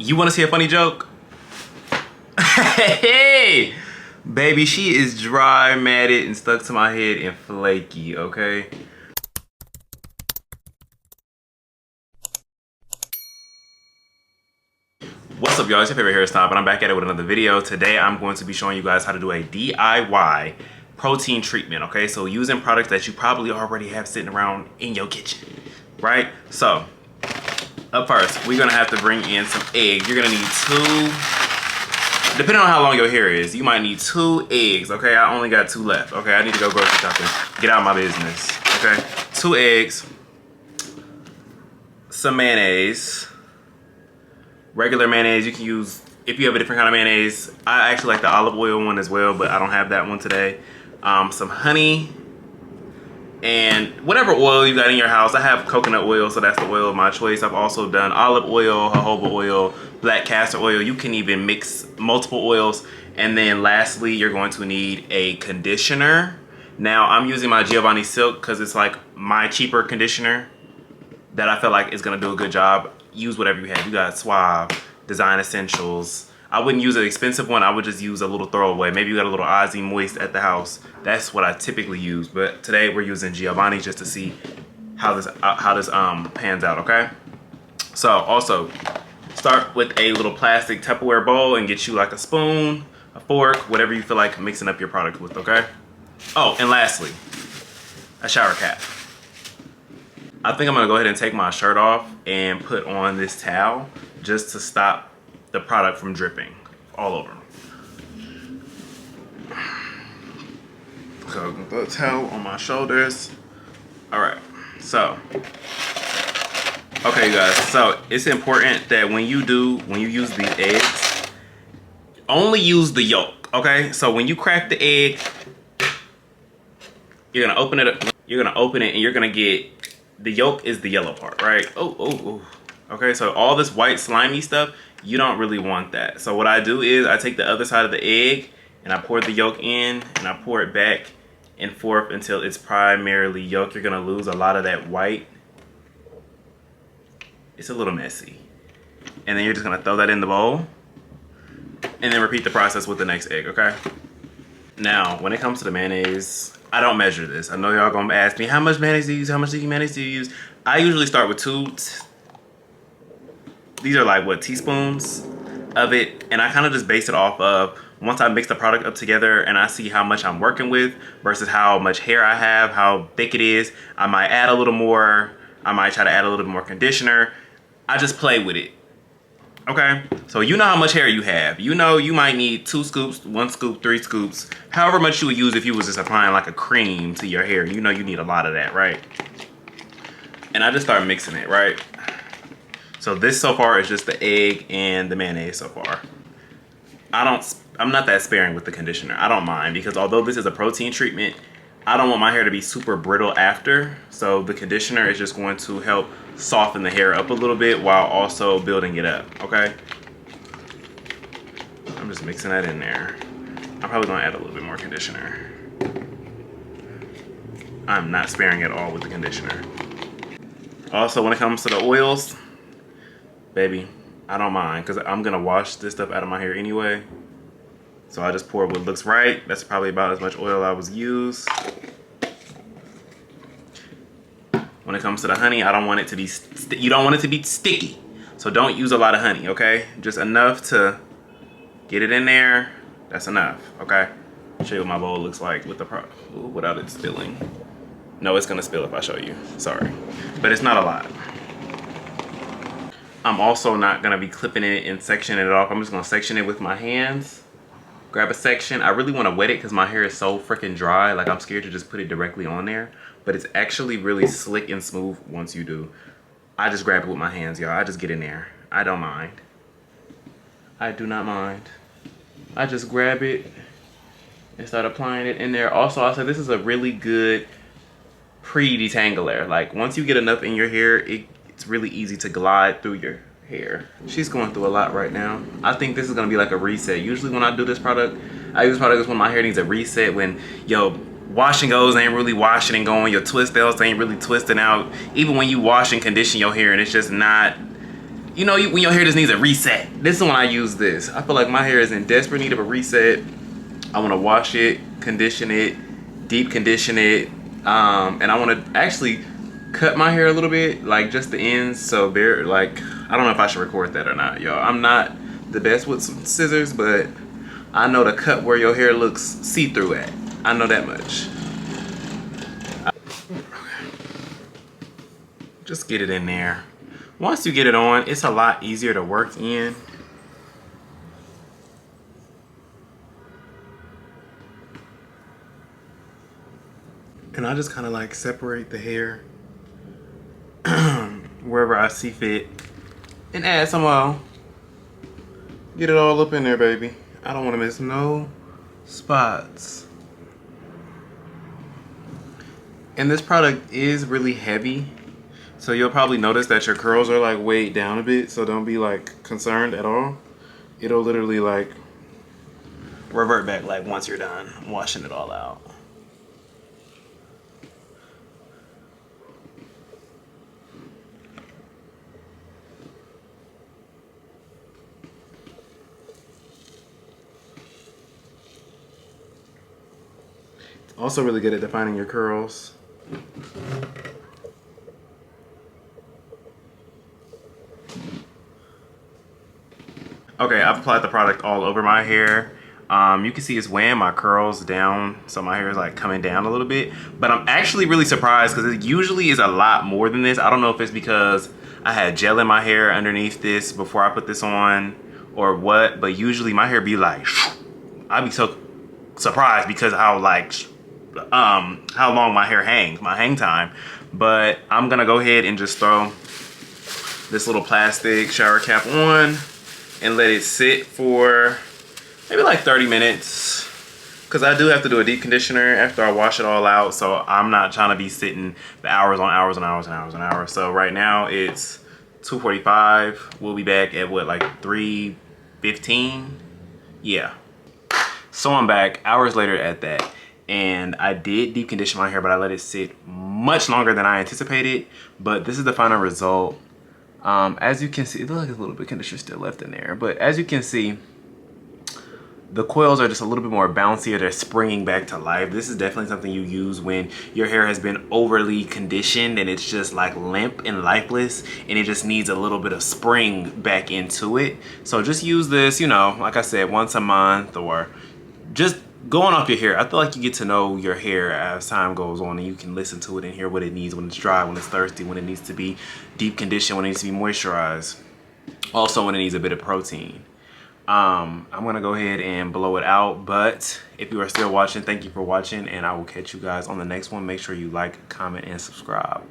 You want to see a funny joke? Hey, baby, she is dry, matted, and stuck to my head and flaky, okay? What's up, y'all? It's your favorite hairstyle, and I'm back at it with another video. Today, I'm going to be showing you guys how to do a DIY protein treatment, okay? So using products that you probably already have sitting around in your kitchen, right? So, up first, we're gonna have to bring in some eggs. You're gonna need two, depending on how long your hair is, you might need 2 eggs, okay? I only got 2 left, okay? I need to go grocery shopping. Get out of my business, okay? 2 eggs, some mayonnaise, regular mayonnaise. You can use, if you have a different kind of mayonnaise. I actually like the olive oil one as well, but I don't have that one today. Some honey, and whatever oil you got in your house. I have coconut oil, so that's the oil of my choice. I've also done olive oil, jojoba oil, black castor oil. You can even mix multiple oils. And then lastly, you're going to need a conditioner. Now, I'm using my Giovanni Silk because it's like my cheaper conditioner that I feel like is gonna do a good job. Use whatever you have. You got Suave, Design Essentials. I wouldn't use an expensive one. I would just use a little throwaway. Maybe you got a little Aussie Moist at the house. That's what I typically use. But today we're using Giovanni just to see how this pans out, okay? So also, start with a little plastic Tupperware bowl and get you like a spoon, a fork, whatever you feel like mixing up your product with, okay? Oh, and lastly, a shower cap. I think I'm gonna go ahead and take my shirt off and put on this towel just to stop the product from dripping all over. So I'm gonna throw a towel on my shoulders. All right, so, okay you guys, so it's important that when you use these eggs, only use the yolk, okay? So when you crack the egg, you're gonna open it up, and you're gonna get, the yolk is the yellow part, right? Oh. Okay, so all this white slimy stuff, you don't really want that. So what I do is I take the other side of the egg and I pour the yolk in and I pour it back and forth until it's primarily yolk. You're gonna lose a lot of that white. It's a little messy. And then you're just gonna throw that in the bowl and then repeat the process with the next egg, okay? Now, when it comes to the mayonnaise, I don't measure this. I know y'all gonna ask me, how much mayonnaise do you use? How much mayonnaise do you use? I usually start with 2. These are like, what, teaspoons of it. And I kind of just base it off of, once I mix the product up together and I see how much I'm working with versus how much hair I have, how thick it is, I might add a little more. I might try to add a little bit more conditioner. I just play with it. Okay, so you know how much hair you have. You know you might need 2 scoops, 1 scoop, 3 scoops, however much you would use if you was just applying like a cream to your hair. You know you need a lot of that, right? And I just start mixing it, right? So this so far is just the egg and the mayonnaise so far. I'm not that sparing with the conditioner. I don't mind, because although this is a protein treatment, I don't want my hair to be super brittle after. So the conditioner is just going to help soften the hair up a little bit while also building it up, okay? I'm just mixing that in there. I'm probably gonna add a little bit more conditioner. I'm not sparing at all with the conditioner. Also, when it comes to the oils, baby, I don't mind, because I'm gonna wash this stuff out of my hair anyway. So I just pour what looks right. That's probably about as much oil I was use. When it comes to the honey, I don't want it to be, you don't want it to be sticky. So don't use a lot of honey, okay? Just enough to get it in there. That's enough, okay? I'll show you what my bowl looks like with the without it spilling. No, it's gonna spill if I show you, sorry. But it's not a lot. I'm also not gonna be clipping it and sectioning it off. I'm just gonna section it with my hands. Grab a section. I really wanna wet it because my hair is so freaking dry. Like, I'm scared to just put it directly on there. But it's actually really slick and smooth once you do. I just grab it with my hands, y'all. I just get in there. I don't mind. I do not mind. I just grab it and start applying it in there. Also, I said this is a really good pre-detangler. Like, once you get enough in your hair, it's really easy to glide through your hair. She's going through a lot right now. I think this is gonna be like a reset. Usually when I do this product, I use products when my hair needs a reset, when, yo, wash and goes ain't really washing and going, your twist outs ain't really twisting out. Even when you wash and condition your hair and it's just not, you know, when your hair just needs a reset. This is when I use this. I feel like my hair is in desperate need of a reset. I want to wash it, condition it, deep condition it, and I want to actually cut my hair a little bit, like just the ends. So there, like, I don't know if I should record that or not, y'all. I'm not the best with some scissors, but I know to cut where your hair looks see-through at. I know that much. Just get it in there. Once you get it on, it's a lot easier to work in. And I just kind of like separate the hair wherever I see fit and add some oil. Get it all up in there, baby. I don't want to miss no spots. And this product is really heavy, so you'll probably notice that your curls are like weighed down a bit, so don't be like concerned at all. It'll literally like revert back like once you're done washing it all out. Also really good at defining your curls. Okay, I've applied the product all over my hair. You can see it's weighing my curls down, so my hair is like coming down a little bit. But I'm actually really surprised because it usually is a lot more than this. I don't know if it's because I had gel in my hair underneath this before I put this on or what, but usually my hair be like, I'd be so surprised because of how like, how long my hair hangs, my hang time. But I'm gonna go ahead and just throw this little plastic shower cap on and let it sit for maybe like 30 minutes. Cause I do have to do a deep conditioner after I wash it all out. So I'm not trying to be sitting for hours on hours and hours and hours and hours. So right now it's 2:45. We'll be back at what, like 3:15? Yeah. So I'm back hours later at that. And I did deep condition my hair, but I let it sit much longer than I anticipated. But this is the final result. As you can see, it looks like a little bit of conditioner still left in there. But as you can see, the coils are just a little bit more bouncier. They're springing back to life. This is definitely something you use when your hair has been overly conditioned and it's just like limp and lifeless and it just needs a little bit of spring back into it. So just use this, you know, like I said, once a month or just going off your hair. I feel like you get to know your hair as time goes on and you can listen to it and hear what it needs when it's dry, when it's thirsty, when it needs to be deep conditioned, when it needs to be moisturized. Also when it needs a bit of protein. I'm gonna go ahead and blow it out, but if you are still watching, thank you for watching and I will catch you guys on the next one. Make sure you like, comment, and subscribe.